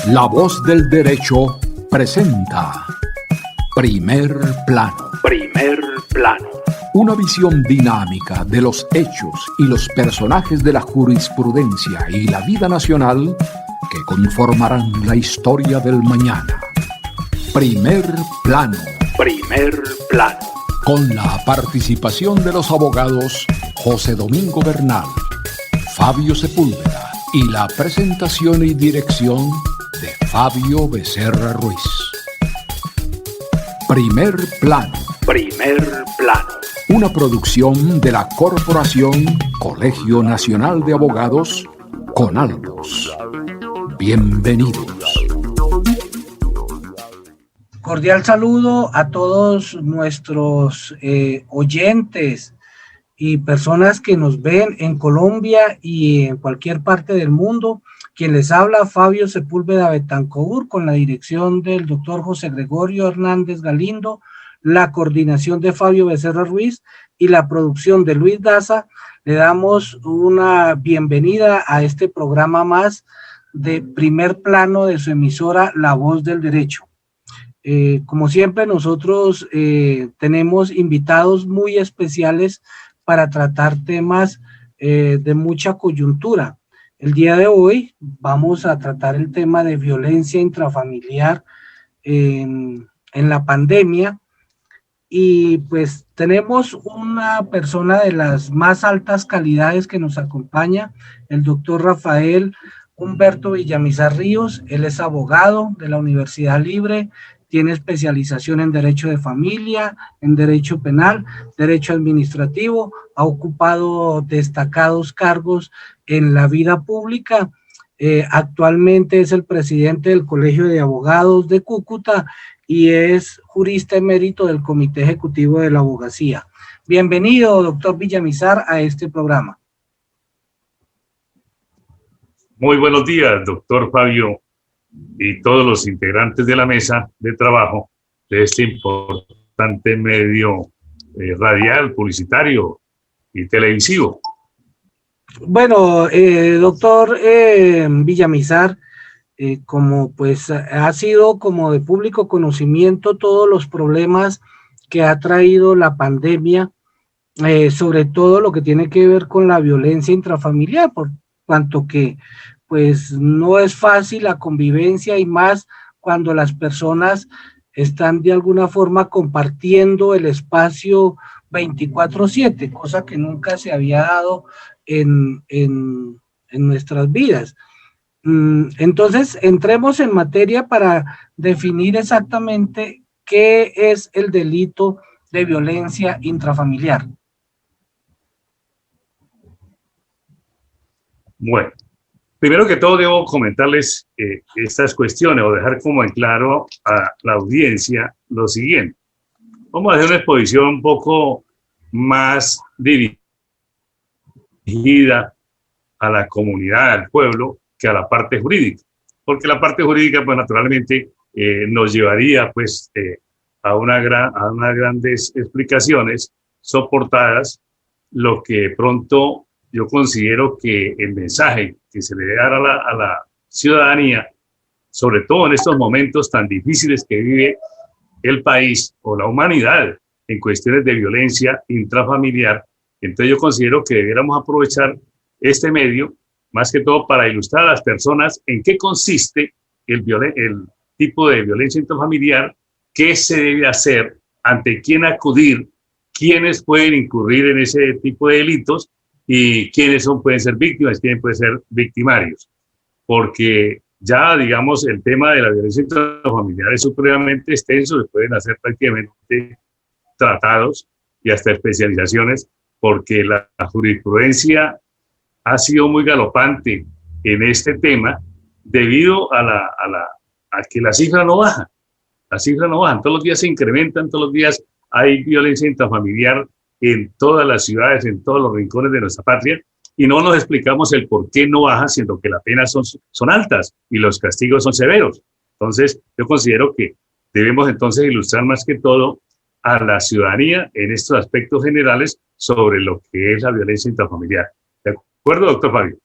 La Voz del Derecho presenta Primer Plano. Primer Plano. Una visión dinámica de los hechos y los personajes de la jurisprudencia y la vida nacional que conformarán la historia del mañana. Primer Plano. Primer Plano. Con la participación de los abogados José Domingo Bernal, Fabio Sepúlveda y la presentación y dirección de Fabio Becerra Ruiz. Primer Plano. Primer Plano. Una producción de la Corporación Colegio Nacional de Abogados, CONALBOS. Bienvenidos. Cordial saludo a todos nuestros oyentes y personas que nos ven en Colombia y en cualquier parte del mundo. Quien les habla, Fabio Sepúlveda Betancourt, con la dirección del doctor José Gregorio Hernández Galindo, la coordinación de Fabio Becerra Ruiz y la producción de Luis Daza. Le damos una bienvenida a este programa más de Primer Plano de su emisora La Voz del Derecho. Como siempre, nosotros tenemos invitados muy especiales para tratar temas de mucha coyuntura. El día de hoy vamos a tratar el tema de violencia intrafamiliar en la pandemia, y pues tenemos una persona de las más altas calidades que nos acompaña, el doctor Rafael Humberto Villamizar Ríos. Él es abogado de la Universidad Libre, tiene especialización en Derecho de Familia, en Derecho Penal, Derecho Administrativo, ha ocupado destacados cargos en la vida pública. Actualmente es el presidente del Colegio de Abogados de Cúcuta y es jurista emérito del Comité Ejecutivo de la Abogacía. Bienvenido, doctor Villamizar, a este programa. Muy buenos días, doctor Fabio, y todos los integrantes de la mesa de trabajo de este importante medio radial, publicitario y televisivo. Bueno, doctor Villamizar, como pues ha sido como de público conocimiento todos los problemas que ha traído la pandemia, sobre todo lo que tiene que ver con la violencia intrafamiliar, por cuanto que pues no es fácil la convivencia, y más cuando las personas están de alguna forma compartiendo el espacio 24/7, cosa que nunca se había dado en nuestras vidas. Entonces, entremos en materia para definir exactamente qué es el delito de violencia intrafamiliar. Bueno, primero que todo debo comentarles estas cuestiones o dejar como en claro a la audiencia lo siguiente. Vamos a hacer una exposición un poco más dirigida a la comunidad, al pueblo, que a la parte jurídica, porque la parte jurídica, pues naturalmente, nos llevaría pues a unas grandes explicaciones soportadas, lo que pronto yo considero que el mensaje que se le debe dar a la ciudadanía, sobre todo en estos momentos tan difíciles que vive el país o la humanidad en cuestiones de violencia intrafamiliar. Entonces yo considero que debiéramos aprovechar este medio más que todo para ilustrar a las personas en qué consiste el tipo de violencia intrafamiliar, qué se debe hacer, ante quién acudir, quiénes pueden incurrir en ese tipo de delitos y quiénes pueden ser víctimas, quiénes pueden ser victimarios. Porque ya, digamos, el tema de la violencia intrafamiliar es supremamente extenso, se pueden hacer prácticamente tratados y hasta especializaciones, porque la jurisprudencia ha sido muy galopante en este tema debido a que las cifras no bajan. Las cifras no bajan, todos los días se incrementan, todos los días hay violencia intrafamiliar en todas las ciudades, en todos los rincones de nuestra patria, y no nos explicamos el por qué no baja, siendo que las penas son altas y los castigos son severos. Entonces, yo considero que debemos entonces ilustrar más que todo a la ciudadanía en estos aspectos generales sobre lo que es la violencia intrafamiliar. ¿De acuerdo, doctor Fabio?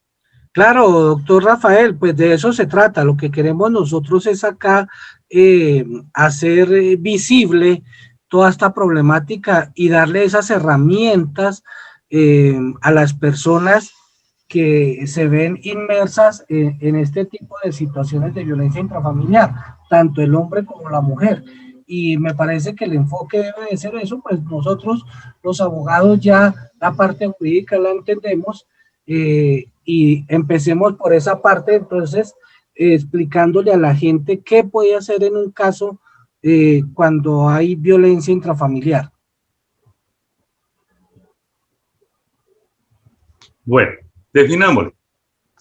Claro, doctor Rafael, pues de eso se trata. Lo que queremos nosotros es acá hacer visible toda esta problemática y darle esas herramientas a las personas que se ven inmersas en este tipo de situaciones de violencia intrafamiliar, tanto el hombre como la mujer. Y me parece que el enfoque debe de ser eso, pues nosotros los abogados ya la parte jurídica la entendemos, y empecemos por esa parte, entonces, explicándole a la gente qué puede hacer en un caso cuando hay violencia intrafamiliar. Bueno, definámoslo.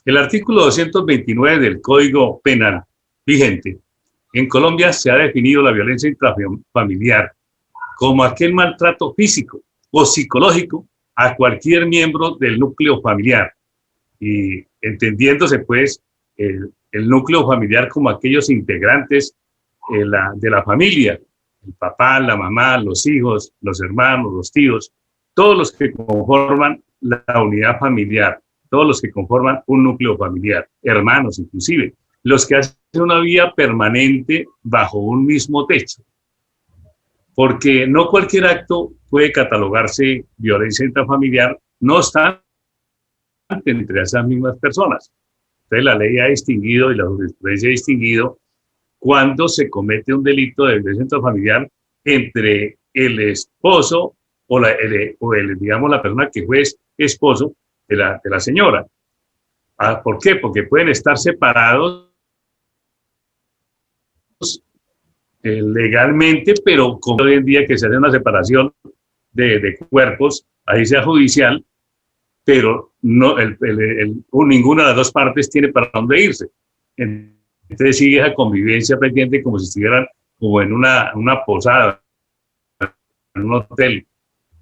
El artículo 229 del Código Penal vigente en Colombia se ha definido la violencia intrafamiliar como aquel maltrato físico o psicológico a cualquier miembro del núcleo familiar, y entendiéndose pues el núcleo familiar como aquellos integrantes de la familia, el papá, la mamá, los hijos, los hermanos, los tíos, todos los que conforman la unidad familiar, todos los que conforman un núcleo familiar, hermanos inclusive, los que hacen una vida permanente bajo un mismo techo. Porque no cualquier acto puede catalogarse violencia intrafamiliar, no obstante entre esas mismas personas. Entonces la ley ha distinguido y la jurisprudencia ha distinguido cuando se comete un delito de violencia intrafamiliar entre el esposo digamos, la persona que fue esposo de la señora. ¿Por qué? Porque pueden estar separados legalmente, pero como hoy en día que se hace una separación de cuerpos, ahí sea judicial, pero no, ninguna de las dos partes tiene para dónde irse. Entonces sigue esa convivencia pendiente como si estuvieran como en una posada, en un hotel,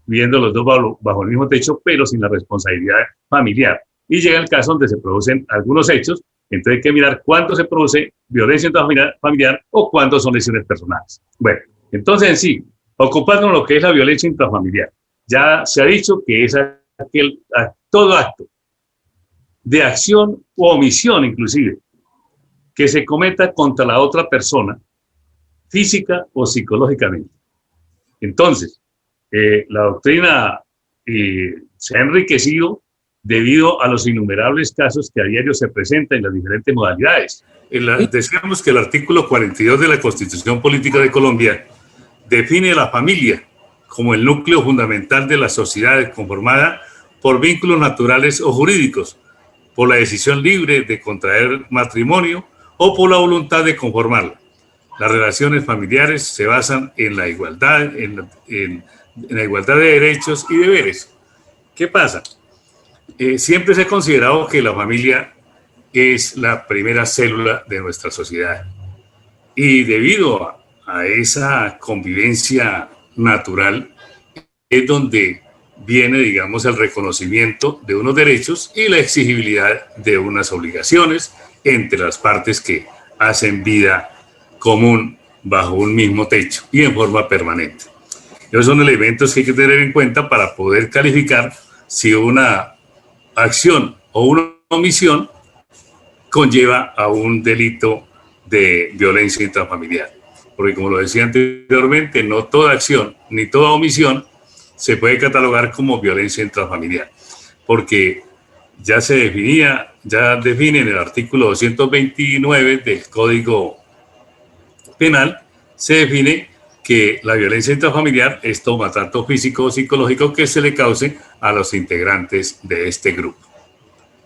viviendo los dos bajo el mismo techo, pero sin la responsabilidad familiar. Y llega el caso donde se producen algunos hechos, entonces hay que mirar cuándo se produce violencia intrafamiliar o cuándo son lesiones personales. Bueno, entonces en sí, ocupándonos lo que es la violencia intrafamiliar, ya se ha dicho que es todo acto de acción o omisión inclusive, que se cometa contra la otra persona, física o psicológicamente. Entonces, la doctrina se ha enriquecido debido a los innumerables casos que a diario se presentan en las diferentes modalidades. Decíamos que el artículo 42 de la Constitución Política de Colombia define la familia como el núcleo fundamental de la sociedad conformada por vínculos naturales o jurídicos, por la decisión libre de contraer matrimonio o por la voluntad de conformarla. Las relaciones familiares se basan en la igualdad, en la igualdad de derechos y deberes. ¿Qué pasa? Siempre se ha considerado que la familia es la primera célula de nuestra sociedad. Y debido a esa convivencia natural es donde viene, digamos, el reconocimiento de unos derechos y la exigibilidad de unas obligaciones entre las partes que hacen vida común bajo un mismo techo y en forma permanente. Esos son elementos que hay que tener en cuenta para poder calificar si una acción o una omisión conlleva a un delito de violencia intrafamiliar. Porque como lo decía anteriormente, no toda acción ni toda omisión se puede catalogar como violencia intrafamiliar, porque ya define en el artículo 229 del Código Penal, se define que la violencia intrafamiliar es todo maltrato físico o psicológico que se le cause a los integrantes de este grupo.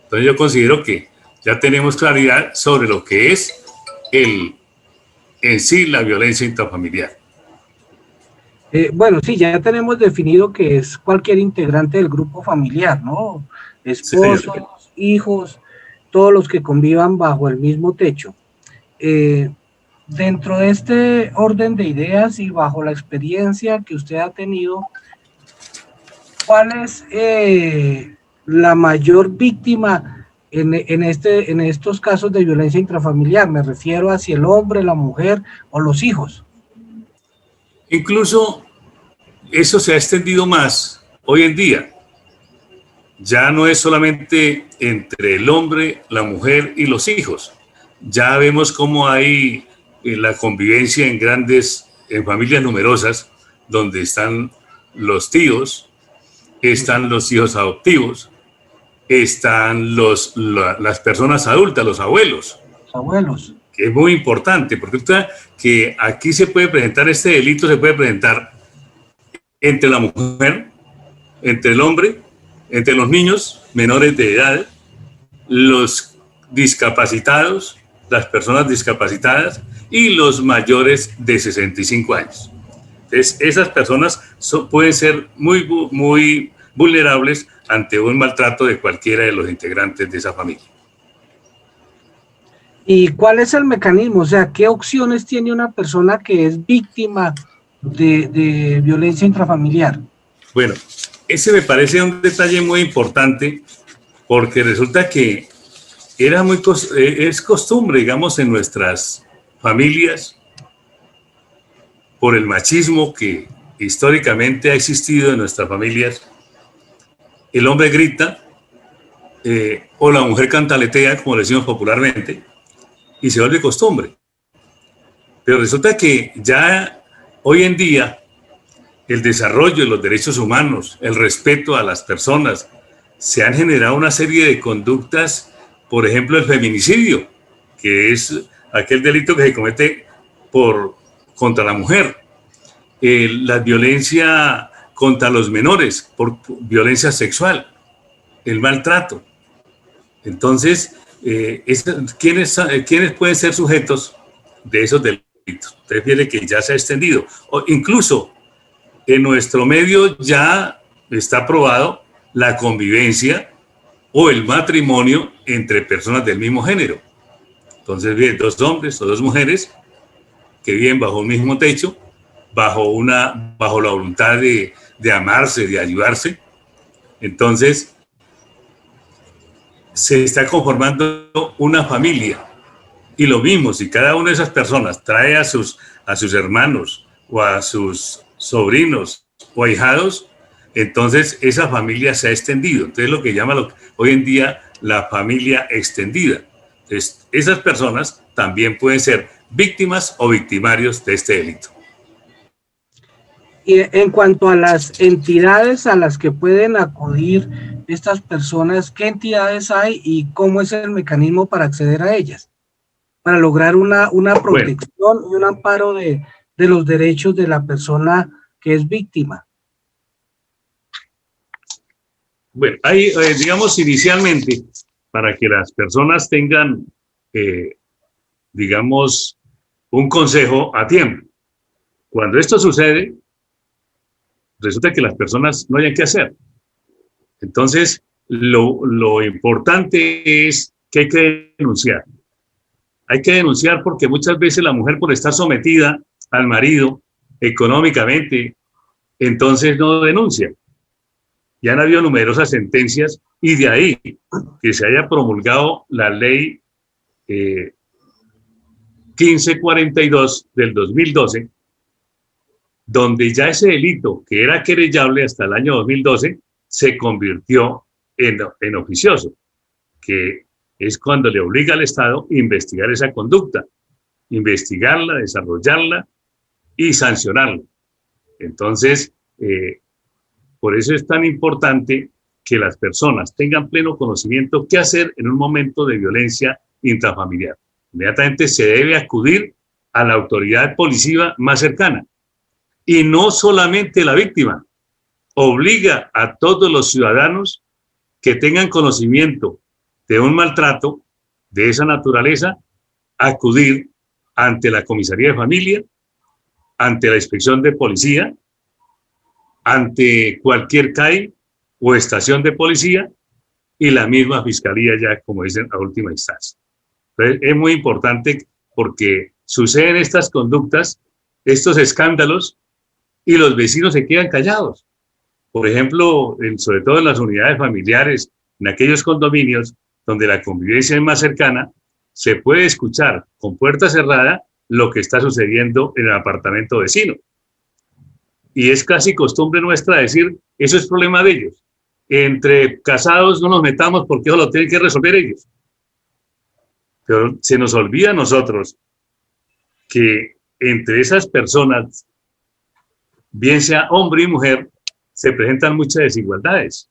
Entonces yo considero que ya tenemos claridad sobre lo que es en sí la violencia intrafamiliar. Bueno, sí, ya tenemos definido que es cualquier integrante del grupo familiar, ¿no? Esposos, sí, hijos, todos los que convivan bajo el mismo techo. Dentro de este orden de ideas y bajo la experiencia que usted ha tenido, ¿cuál es la mayor víctima en estos casos de violencia intrafamiliar? Me refiero a si el hombre, la mujer o los hijos. Incluso eso se ha extendido más hoy en día. ya no es solamente entre el hombre, la mujer y los hijos. Ya vemos cómo hay la convivencia en familias numerosas, donde están los tíos, están los hijos adoptivos, están las personas adultas, los abuelos. Abuelos. Que es muy importante, porque que aquí se puede presentar este delito, se puede presentar entre la mujer, entre el hombre, entre los niños menores de edad, los discapacitados, las personas discapacitadas y los mayores de 65 años. Entonces, esas personas pueden ser muy vulnerables ante un maltrato de cualquiera de los integrantes de esa familia. ¿Y cuál es el mecanismo? O sea, ¿qué opciones tiene una persona que es víctima de violencia intrafamiliar? Bueno, ese me parece un detalle muy importante, porque resulta que es costumbre, digamos, en nuestras familias, por el machismo que históricamente ha existido en nuestras familias, el hombre grita o la mujer cantaletea, como le decimos popularmente, y se vuelve costumbre. Pero resulta que ya hoy en día el desarrollo de los derechos humanos, el respeto a las personas, se han generado una serie de conductas, por ejemplo, el feminicidio, que es aquel delito que se comete contra la mujer, la violencia contra los menores por violencia sexual, el maltrato. Entonces, ¿quiénes pueden ser sujetos de esos delitos? Usted fíjese que ya se ha extendido. O incluso en nuestro medio ya está probado la convivencia o el matrimonio entre personas del mismo género. Entonces, bien, dos hombres o dos mujeres que viven bajo un mismo techo, bajo la voluntad de amarse, de ayudarse. Entonces, se está conformando una familia. Y lo mismo, si cada una de esas personas trae a sus hermanos o a sus sobrinos o ahijados, entonces esa familia se ha extendido. Entonces, lo que llama hoy en día la familia extendida. Entonces, esas personas también pueden ser víctimas o victimarios de este delito. Y en cuanto a las entidades a las que pueden acudir estas personas, ¿qué entidades hay y cómo es el mecanismo para acceder a ellas? Para lograr una protección y un amparo de los derechos de la persona que es víctima. Bueno, hay, digamos, inicialmente, para que las personas tengan, digamos, un consejo a tiempo. Cuando esto sucede, resulta que las personas no hayan qué hacer. Entonces, lo importante es que hay que denunciar. Hay que denunciar porque muchas veces la mujer, por estar sometida al marido económicamente, entonces no denuncia. Ya han habido numerosas sentencias y de ahí que se haya promulgado la ley 1542 del 2012, donde ya ese delito, que era querellable hasta el año 2012, se convirtió en oficioso, que es cuando le obliga al Estado a investigar esa conducta, investigarla, desarrollarla y sancionarla. Entonces, por eso es tan importante que las personas tengan pleno conocimiento qué hacer en un momento de violencia intrafamiliar. Inmediatamente se debe acudir a la autoridad policiva más cercana. Y no solamente la víctima, obliga a todos los ciudadanos que tengan conocimiento de un maltrato de esa naturaleza a acudir ante la comisaría de familia, ante la inspección de policía, ante cualquier CAI o estación de policía y la misma fiscalía ya, como dicen, a última instancia. Entonces, es muy importante porque suceden estas conductas, estos escándalos, y los vecinos se quedan callados. Por ejemplo, sobre todo en las unidades familiares, en aquellos condominios donde la convivencia es más cercana, se puede escuchar con puerta cerrada lo que está sucediendo en el apartamento vecino. Y es casi costumbre nuestra decir, eso es problema de ellos. entre casados no nos metamos porque eso lo tienen que resolver ellos. Pero se nos olvida a nosotros que entre esas personas, bien sea hombre y mujer, se presentan muchas desigualdades.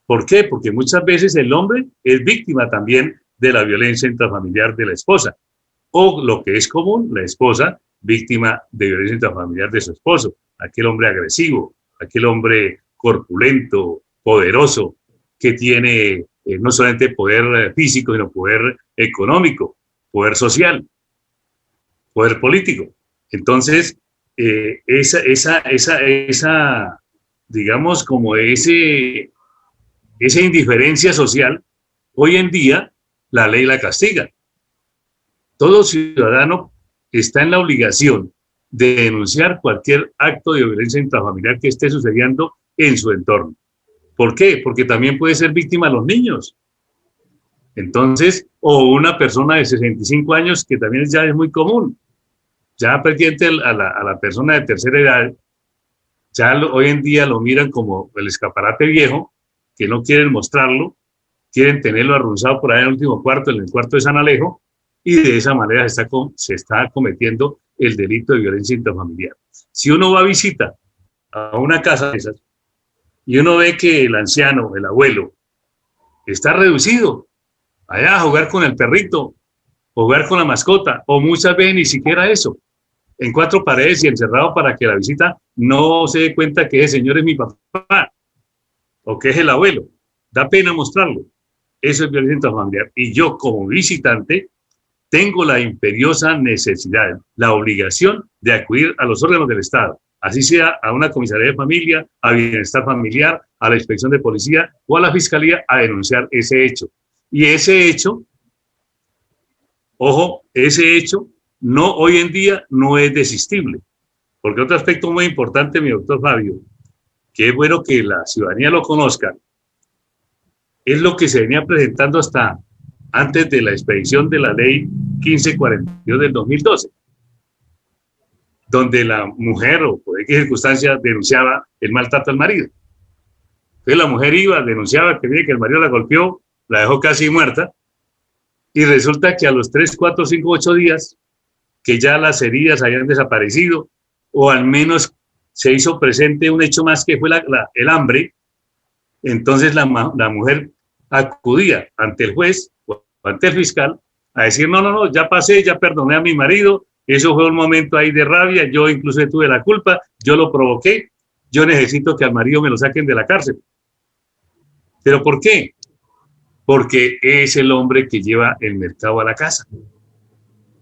¿Por qué? Porque muchas veces el hombre es víctima también de la violencia intrafamiliar de la esposa. O lo que es común, la esposa víctima de violencia intrafamiliar de su esposo. Aquel hombre agresivo, aquel hombre corpulento, poderoso, que tiene no solamente poder físico, sino poder económico, poder social, poder político. Entonces, digamos, como esa indiferencia social, hoy en día la ley la castiga. Todo ciudadano está en la obligación de denunciar cualquier acto de violencia intrafamiliar que esté sucediendo en su entorno. ¿Por qué? Porque también puede ser víctima los niños. Entonces, o una persona de 65 años, que también ya es muy común, ya perteneciente a la persona de tercera edad, ya hoy en día lo miran como el escaparate viejo, que no quieren mostrarlo, quieren tenerlo arrunzado por ahí en el último cuarto, en el cuarto de San Alejo, y de esa manera se está cometiendo el delito de violencia intrafamiliar. Si uno va a visita a una casa de esas y uno ve que el anciano, el abuelo, está reducido allá a jugar con el perrito, jugar con la mascota, o muchas veces ni siquiera eso, en cuatro paredes y encerrado para que la visita no se dé cuenta que ese señor es mi papá o que es el abuelo. Da pena mostrarlo. Eso es violencia intrafamiliar. Y yo, como visitante, tengo la imperiosa necesidad, la obligación de acudir a los órganos del Estado, así sea a una comisaría de familia, a bienestar familiar, a la inspección de policía o a la fiscalía a denunciar ese hecho. Y ese hecho, ojo, ese hecho no, hoy en día no es desistible. Porque otro aspecto muy importante, mi doctor Fabio, que es bueno que la ciudadanía lo conozca, es lo que se venía presentando hasta antes de la expedición de la ley 1542 del 2012, donde la mujer, o por qué circunstancia, denunciaba el maltrato al marido. Entonces la mujer iba, denunciaba que el marido la golpeó, la dejó casi muerta, y resulta que a los 3, 4, 5, 8 días, que ya las heridas habían desaparecido, o al menos se hizo presente un hecho más que fue el hambre, entonces la mujer acudía ante el juez o ante el fiscal a decir, no, ya pasé, ya perdoné a mi marido, eso fue un momento ahí de rabia, yo incluso tuve la culpa, yo lo provoqué, yo necesito que al marido me lo saquen de la cárcel. ¿Pero por qué? Porque es el hombre que lleva el mercado a la casa.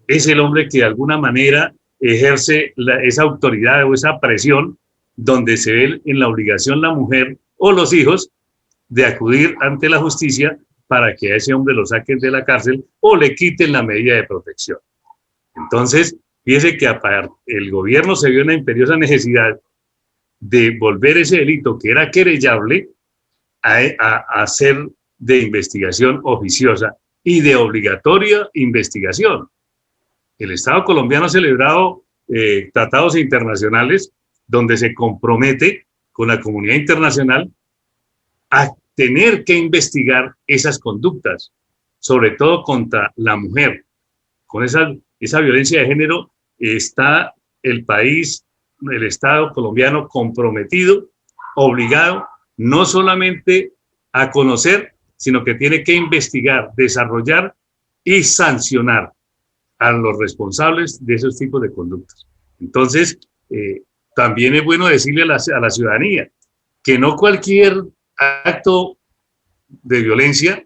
Es el hombre que de alguna manera ejerce esa autoridad o esa presión donde se ve en la obligación la mujer o los hijos de acudir ante la justicia para que a ese hombre lo saquen de la cárcel o le quiten la medida de protección. Entonces, fíjese que el gobierno se vio una imperiosa necesidad de volver ese delito que era querellable a ser de investigación oficiosa y de obligatoria investigación. El Estado colombiano ha celebrado tratados internacionales donde se compromete con la comunidad internacional a tener que investigar esas conductas, sobre todo contra la mujer. Con esa violencia de género está el país, el Estado colombiano comprometido, obligado, no solamente a conocer, sino que tiene que investigar, desarrollar y sancionar a los responsables de esos tipos de conductas. Entonces, también es bueno decirle a la ciudadanía que no cualquier acto de violencia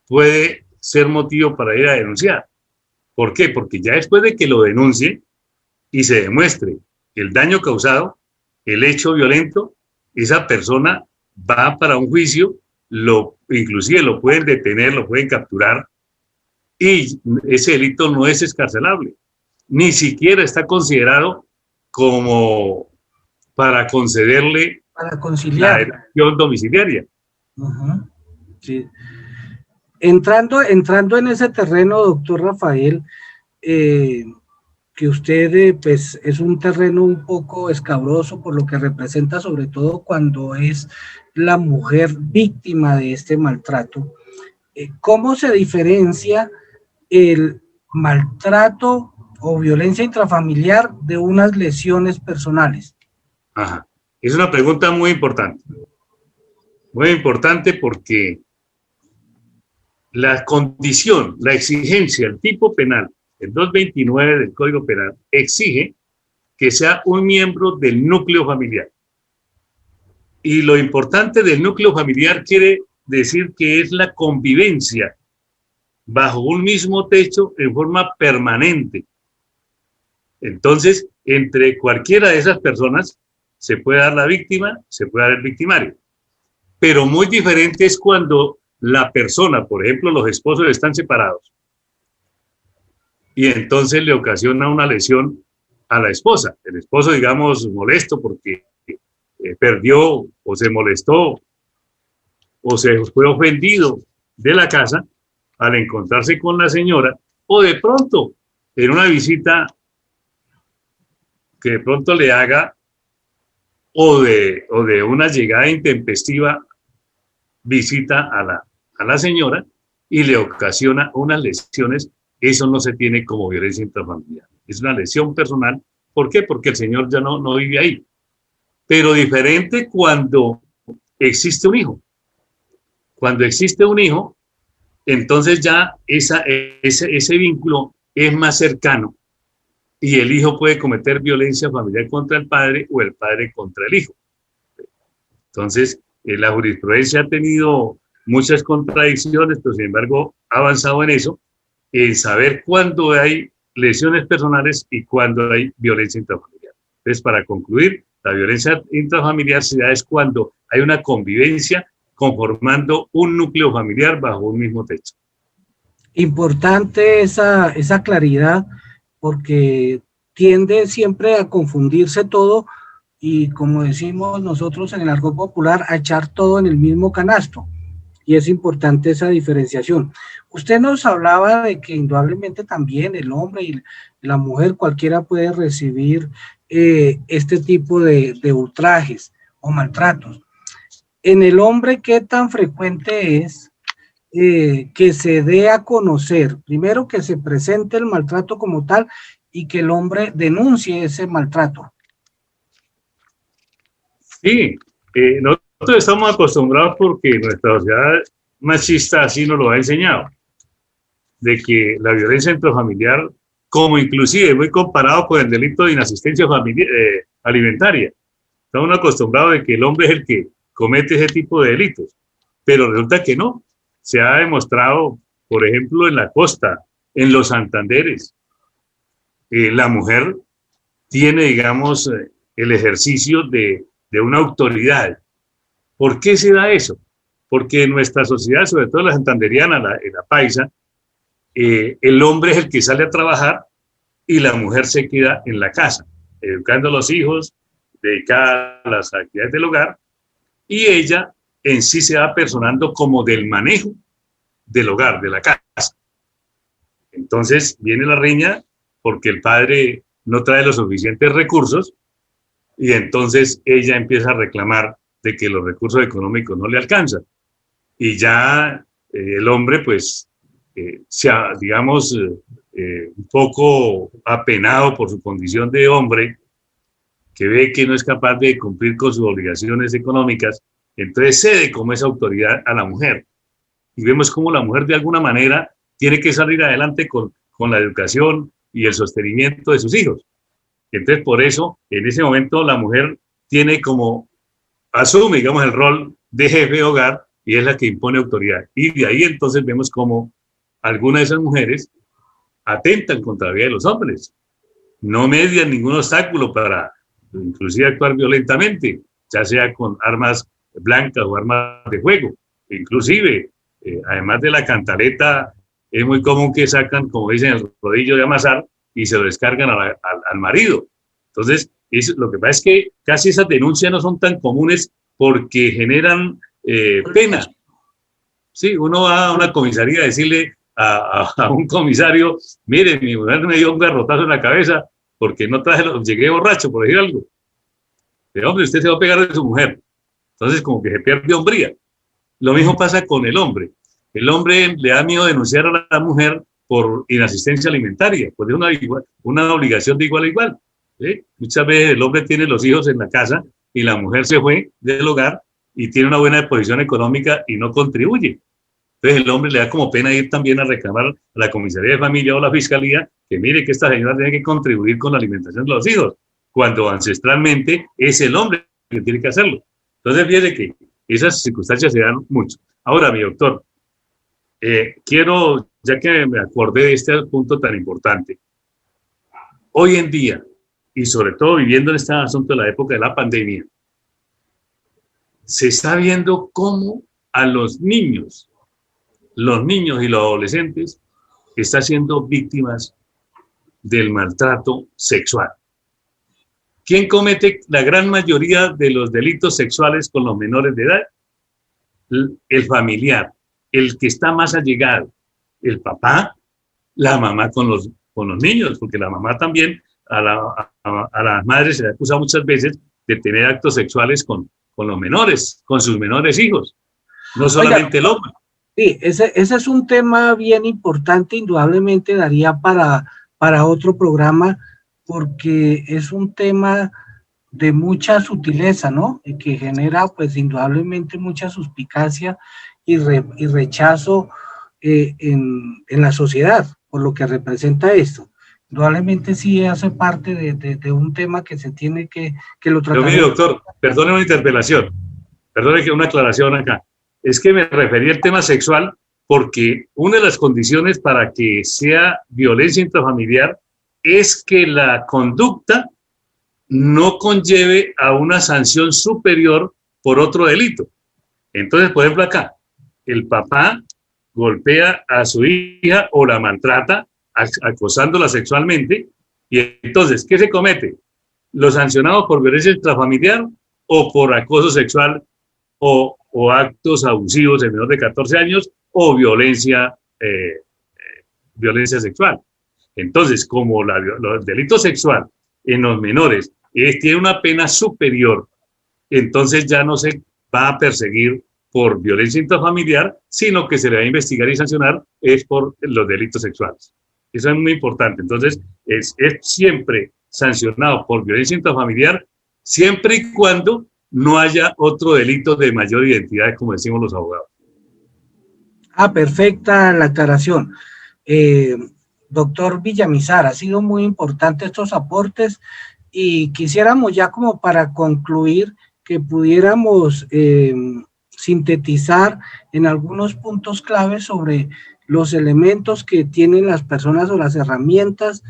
puede ser motivo para ir a denunciar. ¿Por qué? Porque ya después de que lo denuncie y se demuestre el daño causado, el hecho violento, esa persona va para un juicio, inclusive lo pueden detener, lo pueden capturar, y ese delito no es excarcelable, ni siquiera está considerado como para concederle la detención domiciliaria. Uh-huh. Sí. Entrando en ese terreno, doctor Rafael, que usted pues es un terreno un poco escabroso por lo que representa, sobre todo cuando es la mujer víctima de este maltrato? ¿Cómo se diferencia el maltrato o violencia intrafamiliar de unas lesiones personales? Ajá. Es una pregunta muy importante porque la condición, la exigencia, el tipo penal, el 229 del Código Penal, exige que sea un miembro del núcleo familiar. Y lo importante del núcleo familiar quiere decir que es la convivencia bajo un mismo techo en forma permanente. Entonces, entre cualquiera de esas personas se puede dar la víctima, se puede dar el victimario. Pero muy diferente es cuando la persona, por ejemplo, los esposos están separados y entonces le ocasiona una lesión a la esposa. El esposo, digamos, molesto porque perdió o se molestó o se fue ofendido de la casa al encontrarse con la señora, o de pronto en una visita que de pronto le haga, o de una llegada intempestiva visita a la señora y le ocasiona unas lesiones. Eso no se tiene como violencia intrafamiliar. Es una lesión personal. ¿Por qué? Porque el señor ya no vive ahí. Pero diferente cuando existe un hijo. Cuando existe un hijo, entonces ya ese vínculo es más cercano y el hijo puede cometer violencia familiar contra el padre o el padre contra el hijo. Entonces, la jurisprudencia ha tenido muchas contradicciones, pero sin embargo ha avanzado en eso, en saber cuándo hay lesiones personales y cuándo hay violencia intrafamiliar. Entonces, para concluir, la violencia intrafamiliar se da es cuando hay una convivencia conformando un núcleo familiar bajo un mismo techo. Importante esa claridad, porque tiende siempre a confundirse todo y, como decimos nosotros en el argot popular, a echar todo en el mismo canasto. Y es importante esa diferenciación. Usted nos hablaba de que indudablemente también el hombre y la mujer, cualquiera puede recibir este tipo de ultrajes o maltratos. En el hombre, ¿qué tan frecuente es que se dé a conocer, primero, que se presente el maltrato como tal y que el hombre denuncie ese maltrato? Sí, nosotros estamos acostumbrados porque nuestra sociedad machista así nos lo ha enseñado, de que la violencia intrafamiliar, como inclusive muy comparado con el delito de inasistencia alimentaria, estamos acostumbrados de que el hombre es el que comete ese tipo de delitos, pero resulta que no. Se ha demostrado, por ejemplo, en la costa, en los Santanderes, la mujer tiene, digamos, el ejercicio de una autoridad. ¿Por qué se da eso? Porque en nuestra sociedad, sobre todo la santanderiana, en la paisa, el hombre es el que sale a trabajar y la mujer se queda en la casa, educando a los hijos, dedicada a las actividades del hogar, y ella en sí se va personando como del manejo del hogar, de la casa. Entonces viene la riña porque el padre no trae los suficientes recursos y entonces ella empieza a reclamar de que los recursos económicos no le alcanzan. Y ya el hombre, pues, se ha, digamos, un poco apenado por su condición de hombre, que ve que no es capaz de cumplir con sus obligaciones económicas, entonces cede como esa autoridad a la mujer. Y vemos cómo la mujer de alguna manera tiene que salir adelante con la educación y el sostenimiento de sus hijos. Entonces, por eso, en ese momento la mujer tiene como, asume, digamos, el rol de jefe de hogar y es la que impone autoridad. Y de ahí entonces vemos cómo algunas de esas mujeres atentan contra la vida de los hombres. No median ningún obstáculo para inclusive actuar violentamente, ya sea con armas blancas o armas de fuego. Inclusive, además de la cantaleta, es muy común que sacan, como dicen, el rodillo de amasar y se lo descargan al marido. Entonces, lo que pasa es que casi esas denuncias no son tan comunes porque generan pena. Sí, uno va a una comisaría a decirle a un comisario, mire, mi mujer me dio un garrotazo en la cabeza porque no llegué borracho, por decir algo. Pero, hombre, usted se va a pegar de su mujer. Entonces, como que se pierde hombría. Lo mismo pasa con el hombre. El hombre le da miedo denunciar a la mujer por inasistencia alimentaria, pues es una obligación de igual a igual. ¿Sí? Muchas veces el hombre tiene los hijos en la casa y la mujer se fue del hogar y tiene una buena posición económica y no contribuye. Entonces el hombre le da como pena ir también a reclamar a la comisaría de familia o a la fiscalía que mire que esta señora tiene que contribuir con la alimentación de los hijos, cuando ancestralmente es el hombre que tiene que hacerlo. Entonces fíjese que esas circunstancias se dan mucho. Ahora, mi doctor, quiero, ya que me acordé de este punto tan importante, hoy en día, y sobre todo viviendo en este asunto de la época de la pandemia, se está viendo cómo a los niños y los adolescentes están siendo víctimas del maltrato sexual. ¿Quién comete la gran mayoría de los delitos sexuales con los menores de edad? El familiar, el que está más allegado, el papá, la mamá con los niños, porque la mamá también, a las madres se le acusa muchas veces de tener actos sexuales con los menores, con sus menores hijos, no solamente el hombre. Sí, ese es un tema bien importante, indudablemente daría para otro programa, porque es un tema de mucha sutileza, ¿no? Y que genera, pues, indudablemente mucha suspicacia y rechazo en la sociedad, por lo que representa esto. Indudablemente sí hace parte de un tema que se tiene que lo tratar. Pero mire, doctor, perdone una interpelación, perdone que una aclaración acá. Es que me refería al tema sexual porque una de las condiciones para que sea violencia intrafamiliar es que la conducta no conlleve a una sanción superior por otro delito. Entonces, por ejemplo, acá, el papá golpea a su hija o la maltrata, acosándola sexualmente, y entonces, ¿qué se comete? ¿Lo sancionamos por violencia intrafamiliar o por acoso sexual o actos abusivos en menor de 14 años o violencia sexual? Entonces, como el delito sexual en los menores tiene una pena superior, entonces ya no se va a perseguir por violencia intrafamiliar, sino que se le va a investigar y sancionar es por los delitos sexuales. Eso es muy importante. Entonces, es siempre sancionado por violencia intrafamiliar, siempre y cuando no haya otro delito de mayor identidad, como decimos los abogados. Perfecta la aclaración. Doctor Villamizar, ha sido muy importante estos aportes y quisiéramos ya como para concluir que pudiéramos sintetizar en algunos puntos claves sobre los elementos que tienen las personas o las herramientas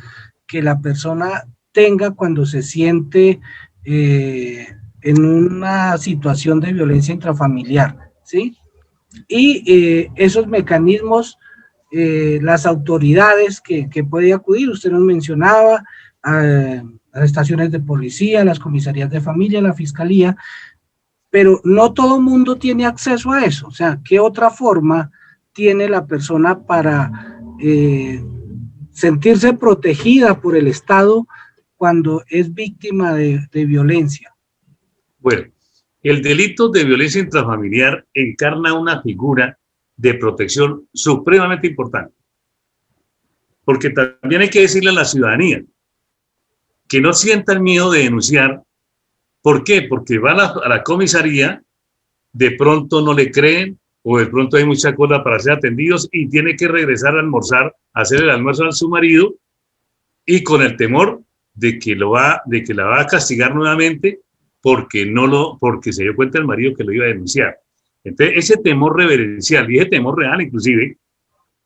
que la persona tenga cuando se siente en una situación de violencia intrafamiliar, ¿sí? Y esos mecanismos, las autoridades que puede acudir, usted nos mencionaba, a las estaciones de policía, las comisarías de familia, la fiscalía, pero no todo mundo tiene acceso a eso. O sea, ¿qué otra forma tiene la persona para sentirse protegida por el Estado cuando es víctima de violencia? Bueno, el delito de violencia intrafamiliar encarna una figura de protección supremamente importante, porque también hay que decirle a la ciudadanía que no sientan miedo de denunciar. ¿Por qué? Porque van a la comisaría, de pronto no le creen, o de pronto hay mucha cola para ser atendidos y tiene que regresar a almorzar, a hacer el almuerzo a su marido, y con el temor de que la va a castigar nuevamente porque se dio cuenta el marido que lo iba a denunciar. Entonces, ese temor reverencial y ese temor real, inclusive,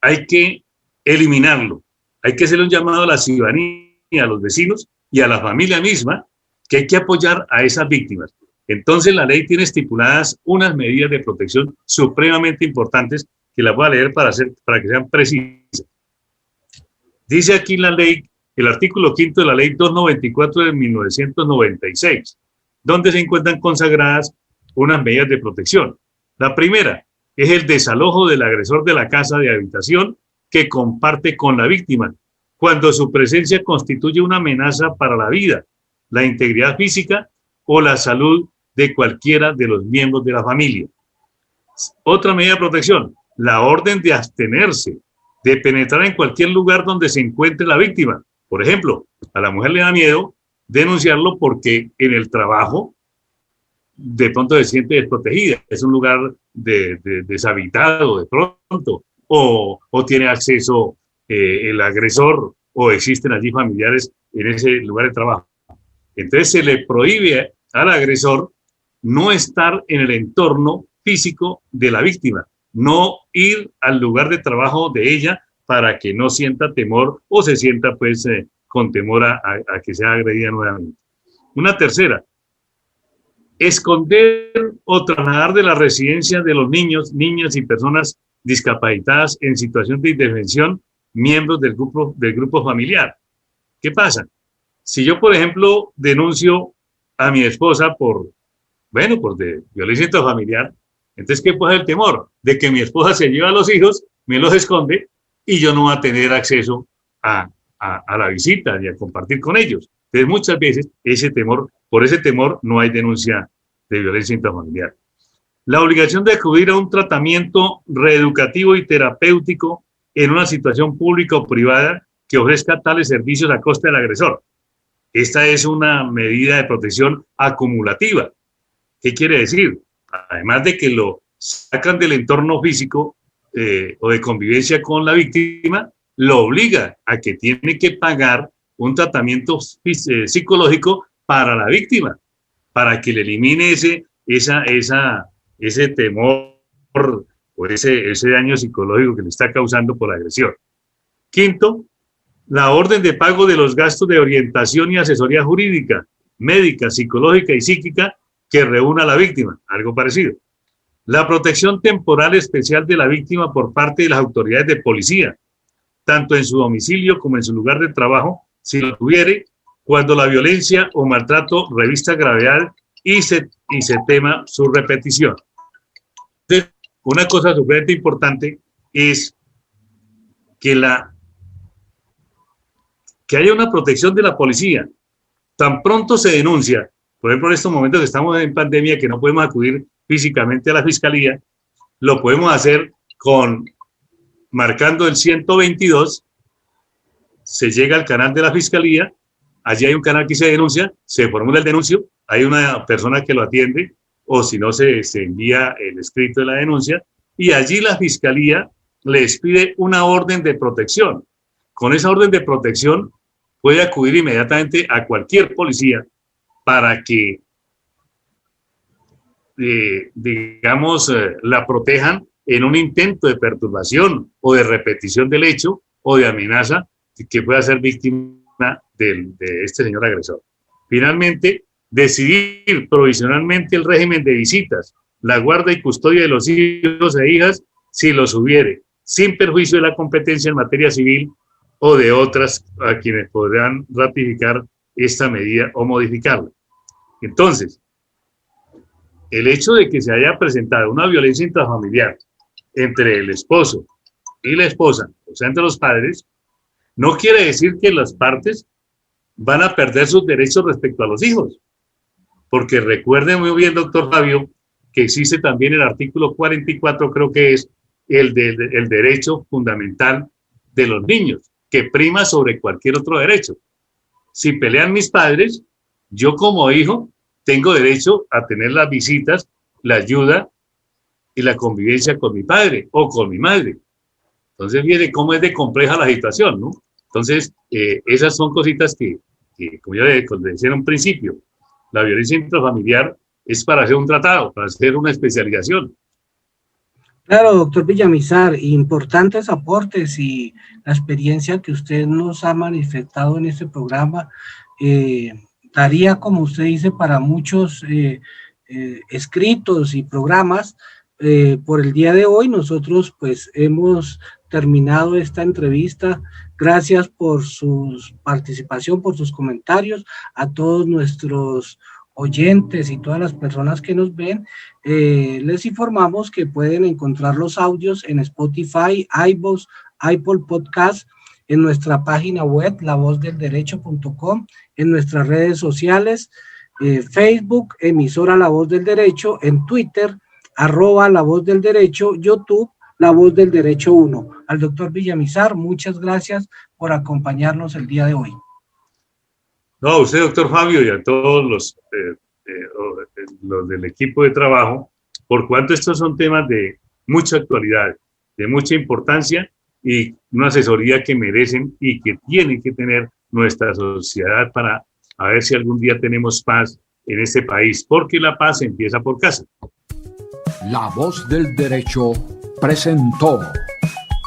hay que eliminarlo. Hay que hacerle un llamado a la ciudadanía, a los vecinos y a la familia misma, que hay que apoyar a esas víctimas. Entonces, la ley tiene estipuladas unas medidas de protección supremamente importantes que las voy a leer para que sean precisas. Dice aquí la ley, el artículo 5 de la ley 294 de 1996, donde se encuentran consagradas unas medidas de protección. La primera es el desalojo del agresor de la casa de habitación que comparte con la víctima, cuando su presencia constituye una amenaza para la vida, la integridad física o la salud de cualquiera de los miembros de la familia. Otra medida de protección, la orden de abstenerse de penetrar en cualquier lugar donde se encuentre la víctima. Por ejemplo, a la mujer le da miedo denunciarlo porque en el trabajo de pronto se siente desprotegida, es un lugar deshabitado de pronto, o tiene acceso el agresor, o existen allí familiares en ese lugar de trabajo. Entonces se le prohíbe al agresor no estar en el entorno físico de la víctima, no ir al lugar de trabajo de ella para que no sienta temor o se sienta pues con temor a que sea agredida nuevamente. Una tercera, esconder o trasladar de la residencia de los niños, niñas y personas discapacitadas en situación de indefensión miembros del grupo familiar. ¿Qué pasa? Si yo, por ejemplo, denuncio a mi esposa por violencia intrafamiliar, entonces, ¿qué puede ser el temor? De que mi esposa se lleve a los hijos, me los esconde y yo no voy a tener acceso a la visita y a compartir con ellos. Entonces, muchas veces por ese temor no hay denuncia de violencia intrafamiliar. La obligación de acudir a un tratamiento reeducativo y terapéutico en una situación pública o privada que ofrezca tales servicios a costa del agresor. Esta es una medida de protección acumulativa. ¿Qué quiere decir? Además de que lo sacan del entorno físico o de convivencia con la víctima, lo obliga a que tiene que pagar un tratamiento psicológico para la víctima, para que le elimine ese temor o ese daño psicológico que le está causando por la agresión. Quinto, la orden de pago de los gastos de orientación y asesoría jurídica, médica, psicológica y psíquica que reúna a la víctima, algo parecido. La protección temporal especial de la víctima por parte de las autoridades de policía, tanto en su domicilio como en su lugar de trabajo, si lo tuviere, cuando la violencia o maltrato revista gravedad y se tema su repetición. Entonces, una cosa sumamente importante es que haya una protección de la policía. Tan pronto se denuncia, por ejemplo, en estos momentos que estamos en pandemia, que no podemos acudir físicamente a la fiscalía, lo podemos hacer marcando el 122, se llega al canal de la fiscalía, allí hay un canal que se denuncia, se formula el denuncio, hay una persona que lo atiende, o si no, se envía el escrito de la denuncia, y allí la fiscalía les pide una orden de protección. Con esa orden de protección puede acudir inmediatamente a cualquier policía para que, la protejan en un intento de perturbación o de repetición del hecho o de amenaza que pueda ser víctima de este señor agresor. Finalmente, decidir provisionalmente el régimen de visitas, la guarda y custodia de los hijos e hijas, si los hubiere, sin perjuicio de la competencia en materia civil o de otras a quienes podrán ratificar esta medida o modificarla. Entonces, el hecho de que se haya presentado una violencia intrafamiliar entre el esposo y la esposa, o sea, entre los padres, no quiere decir que las partes van a perder sus derechos respecto a los hijos. Porque recuerden muy bien, doctor Fabio, que existe también el artículo 44, creo que es el derecho fundamental de los niños, que prima sobre cualquier otro derecho. Si pelean mis padres, yo como hijo tengo derecho a tener las visitas, la ayuda y la convivencia con mi padre o con mi madre. Entonces, viene cómo es de compleja la situación, ¿no? Entonces, esas son cositas que como ya les decía en un principio, la violencia intrafamiliar es para hacer un tratado, para hacer una especialización. Claro, doctor Villamizar, importantes aportes y la experiencia que usted nos ha manifestado en este programa daría, como usted dice, para muchos escritos y programas. Por el día de hoy nosotros pues hemos terminado esta entrevista. Gracias por su participación, por sus comentarios, a todos nuestros oyentes y todas las personas que nos ven. Les informamos que pueden encontrar los audios en Spotify, iVoox, Apple Podcast, en nuestra página web lavozdelderecho.com, en nuestras redes sociales, Facebook, emisora La Voz del Derecho, en Twitter, @La Voz del Derecho, YouTube, La Voz del Derecho 1. Al doctor Villamizar, muchas gracias por acompañarnos el día de hoy. No, a usted, doctor Fabio, y a todos los del equipo de trabajo, por cuanto estos son temas de mucha actualidad, de mucha importancia y una asesoría que merecen y que tiene que tener nuestra sociedad para a ver si algún día tenemos paz en este país, porque la paz empieza por casa. La Voz del Derecho presentó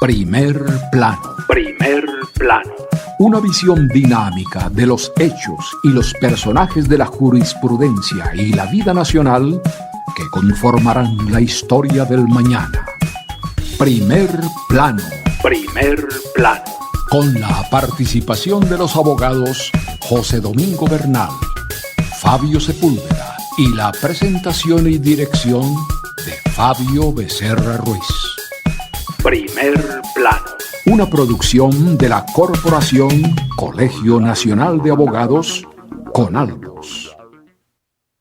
Primer Plano. Primer Plano. Una visión dinámica de los hechos y los personajes de la jurisprudencia y la vida nacional que conformarán la historia del mañana. Primer Plano. Primer Plano. Con la participación de los abogados José Domingo Bernal, Fabio Sepúlveda y la presentación y dirección de Fabio Becerra Ruiz. Primer Plano. Una producción de la Corporación Colegio Nacional de Abogados, CONALBOS.